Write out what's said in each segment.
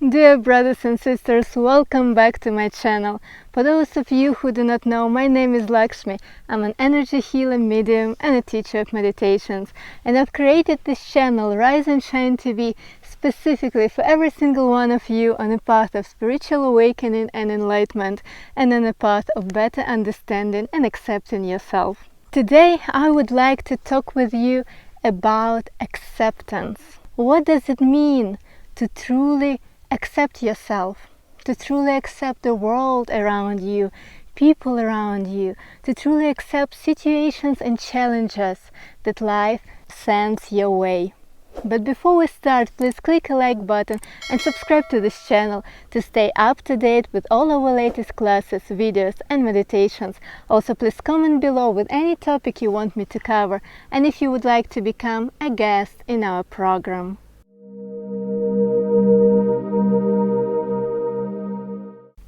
Dear brothers and sisters, welcome back to my channel. For those of you who do not know, my name is Lakshmi. I'm an energy healer, medium, and a teacher of meditations. And I've created this channel, Rise and Shine TV, specifically for every single one of you on a path of spiritual awakening and enlightenment, and on a path of better understanding and accepting yourself. Today, I would like to talk with you about acceptance. What does it mean to truly accept yourself, to truly accept the world around you, people around you, to truly accept situations and challenges that life sends your way? But before we start, please click a like button and subscribe to this channel to stay up to date with all our latest classes, videos and meditations. Also, please comment below with any topic you want me to cover and if you would like to become a guest in our program.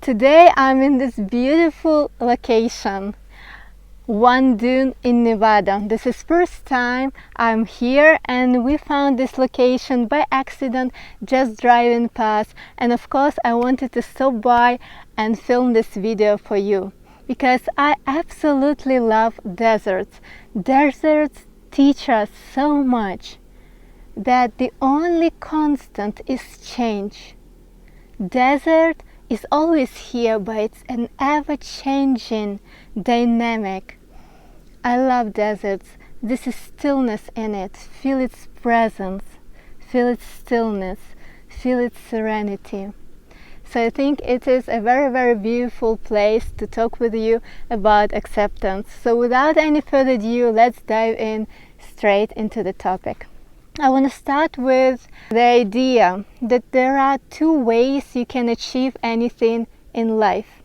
Today I'm in this beautiful location, One Dune in Nevada. This is first time I'm here, and we found this location by accident just driving past, and of course I wanted to stop by and film this video for you because I absolutely love deserts. Deserts teach us so much that the only constant is change. Desert is always here, but it's an ever-changing dynamic. I love deserts. This is stillness in it. Feel its presence, feel its stillness, feel its serenity. So I think it is a very, very beautiful place to talk with you about acceptance. So without any further ado, let's dive in straight into the topic. I want to start with the idea that there are two ways you can achieve anything in life.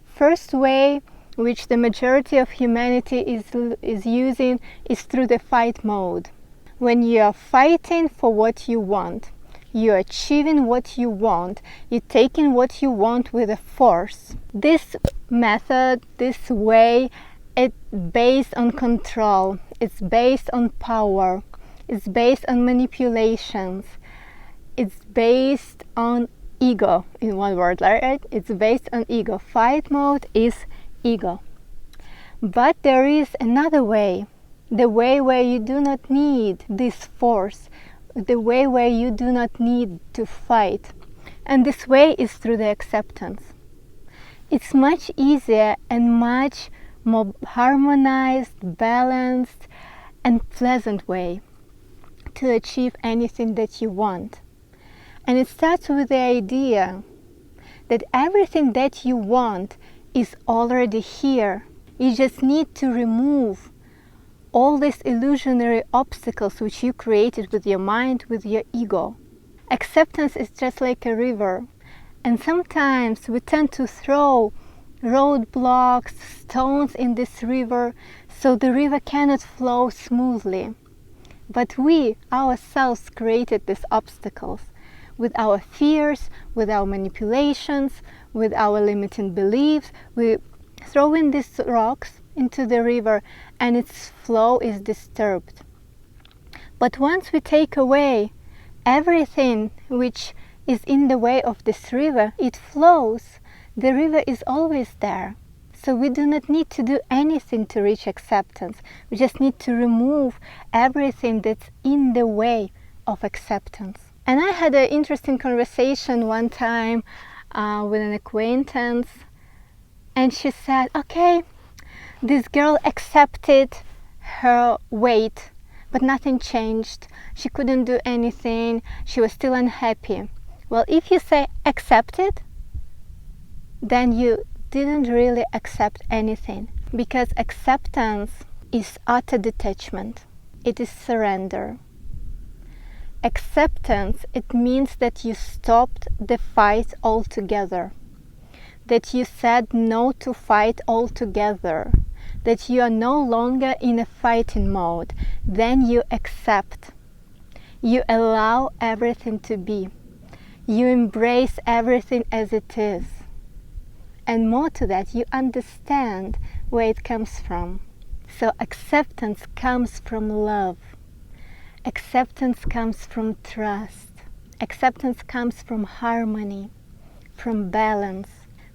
First way, which the majority of humanity is using, is through the fight mode. When you are fighting for what you want, you're achieving what you want, you're taking what you want with a force. This method, this way, it's based on control, it's based on power. It's based on manipulations. It's based on ego, in one word, right? It's based on ego. Fight mode is ego. But there is another way, the way where you do not need this force, the way where you do not need to fight. And this way is through the acceptance. It's much easier and much more harmonized, balanced, and pleasant way to achieve anything that you want. And it starts with the idea that everything that you want is already here. You just need to remove all these illusionary obstacles which you created with your mind, with your ego. Acceptance is just like a river, and sometimes we tend to throw roadblocks, stones in this river, so the river cannot flow smoothly. But we ourselves created these obstacles with our fears, with our manipulations, with our limiting beliefs. We throw in these rocks into the river and its flow is disturbed. But once we take away everything which is in the way of this river, it flows. The river is always there. So we do not need to do anything to reach acceptance. We just need to remove everything that's in the way of acceptance. And I had an interesting conversation one time with an acquaintance, and she said, okay, this girl accepted her weight, but nothing changed. She couldn't do anything. She was still unhappy. Well, if you say accepted, then you didn't really accept anything, because acceptance is utter detachment. It is surrender. Acceptance, it means that you stopped the fight altogether, that you said no to fight altogether, that you are no longer in a fighting mode. Then you accept. You allow everything to be. You embrace everything as it is. And more to that, you understand where it comes from. So acceptance comes from love. Acceptance comes from trust. Acceptance comes from harmony, from balance.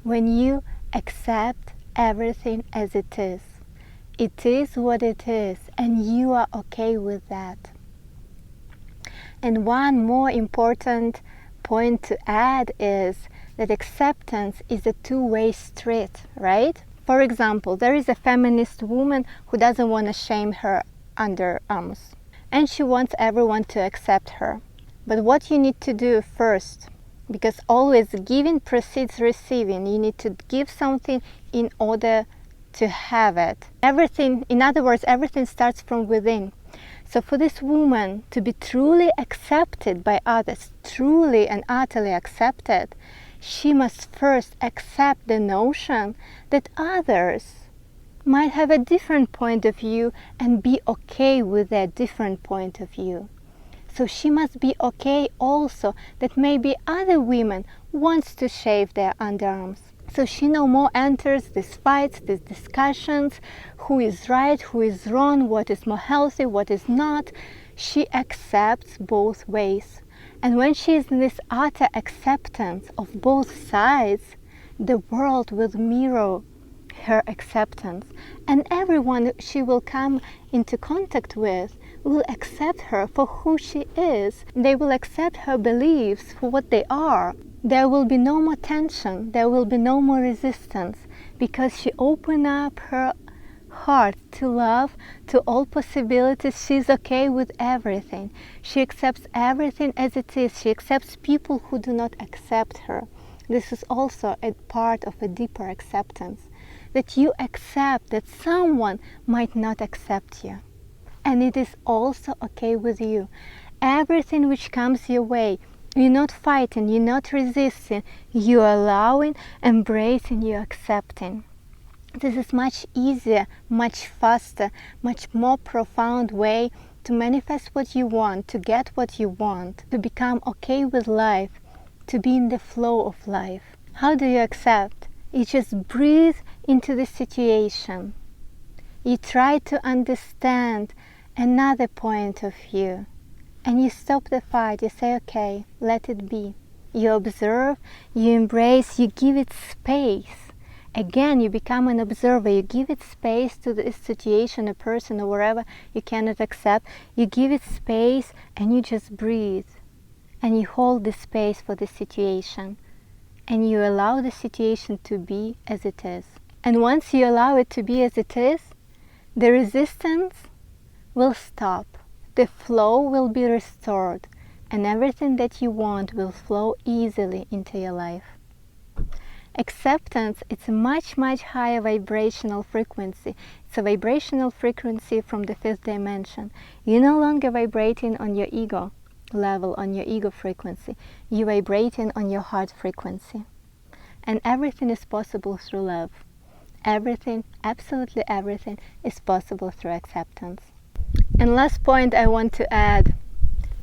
When you accept everything as it is what it is, and you are okay with that. And one more important point to add is that acceptance is a two-way street, right? For example, there is a feminist woman who doesn't want to shame her underarms, and she wants everyone to accept her. But what you need to do first, because always giving precedes receiving, you need to give something in order to have it. Everything, in other words, everything starts from within. So for this woman to be truly accepted by others, truly and utterly accepted, she must first accept the notion that others might have a different point of view and be okay with that different point of view. So she must be okay also that maybe other women wants to shave their underarms. So she no more enters these fights, these discussions, who is right, who is wrong, what is more healthy, what is not. She accepts both ways. And when she is in this utter acceptance of both sides, the world will mirror her acceptance. And everyone she will come into contact with will accept her for who she is. They will accept her beliefs for what they are. There will be no more tension, there will be no more resistance, because she opened up her heart to love, to all possibilities. She's okay with everything. She accepts everything as it is. She accepts people who do not accept her. This is also a part of a deeper acceptance, that you accept that someone might not accept you. And it is also okay with you. Everything which comes your way, you're not fighting, you're not resisting, you're allowing, embracing, you're accepting. This is much easier, much faster, much more profound way to manifest what you want, to get what you want, to become okay with life, to be in the flow of life. How do you accept? You just breathe into the situation. You try to understand another point of view. And you stop the fight, you say, okay, let it be. You observe, you embrace, you give it space. Again, you become an observer, you give it space to this situation, a person, or whatever you cannot accept. You give it space and you just breathe. And you hold the space for the situation. And you allow the situation to be as it is. And once you allow it to be as it is, the resistance will stop. The flow will be restored, and everything that you want will flow easily into your life. Acceptance, it's a much, much higher vibrational frequency. It's a vibrational frequency from the fifth dimension. You're no longer vibrating on your ego level, on your ego frequency. You're vibrating on your heart frequency. And everything is possible through love. Everything, absolutely everything, is possible through acceptance. And last point I want to add,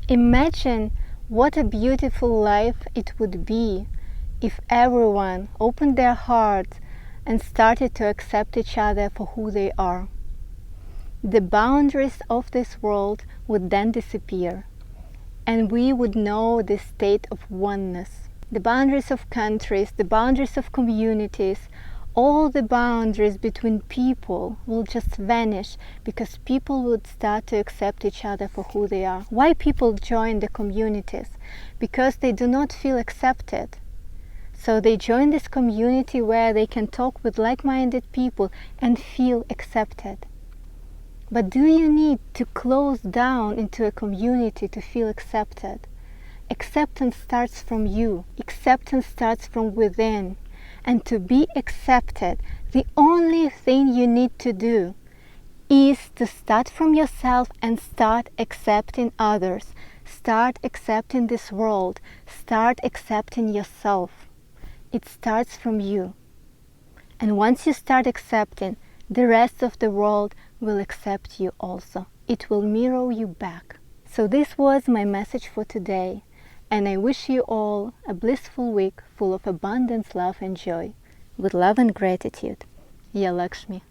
imagine what a beautiful life it would be if everyone opened their hearts and started to accept each other for who they are. The boundaries of this world would then disappear, and we would know the state of oneness. The boundaries of countries, the boundaries of communities, all the boundaries between people will just vanish, because people would start to accept each other for who they are. Why people join the communities? Because they do not feel accepted. So they join this community where they can talk with like-minded people and feel accepted. But do you need to close down into a community to feel accepted? Acceptance starts from you. Acceptance starts from within. And to be accepted, the only thing you need to do is to start from yourself and start accepting others. Start accepting this world. Start accepting yourself. It starts from you. And once you start accepting, the rest of the world will accept you also. It will mirror you back. So this was my message for today. And I wish you all a blissful week full of abundance, love and joy. With love and gratitude. Your Lakshmi.